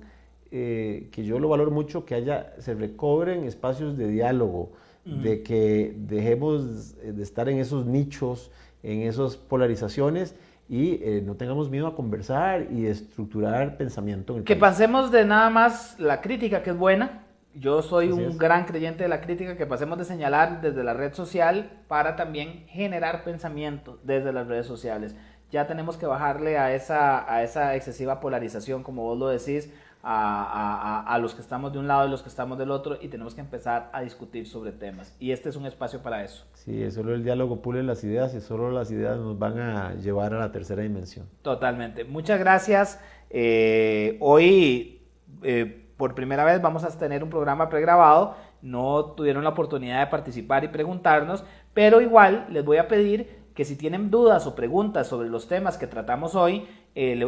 que yo lo valoro mucho, que se recobren espacios de diálogo, de que dejemos de estar en esos nichos, en esas polarizaciones, y no tengamos miedo a conversar y estructurar pensamiento en el país. Pasemos de nada más la crítica, que es buena. Yo soy un gran creyente de la crítica, que pasemos de señalar desde la red social para también generar pensamiento desde las redes sociales. Ya tenemos que bajarle a esa excesiva polarización, como vos lo decís, a los que estamos de un lado y los que estamos del otro, y tenemos que empezar a discutir sobre temas. Y este es un espacio para eso. Sí, solo el diálogo pule las ideas, y solo las ideas nos van a llevar a la tercera dimensión. Totalmente. Muchas gracias. Hoy, por primera vez, vamos a tener un programa pregrabado. No tuvieron la oportunidad de participar y preguntarnos, pero igual les voy a pedir que si tienen dudas o preguntas sobre los temas que tratamos hoy,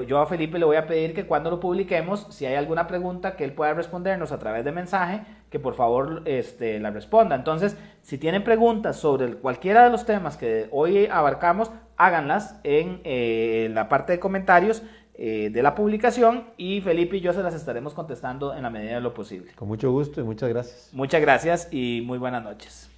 yo a Felipe le voy a pedir que cuando lo publiquemos, si hay alguna pregunta que él pueda respondernos a través de mensaje, que por favor la responda. Entonces, si tienen preguntas sobre cualquiera de los temas que hoy abarcamos, háganlas en la parte de comentarios de la publicación, y Felipe y yo se las estaremos contestando en la medida de lo posible. Con mucho gusto y muchas gracias. Muchas gracias y muy buenas noches.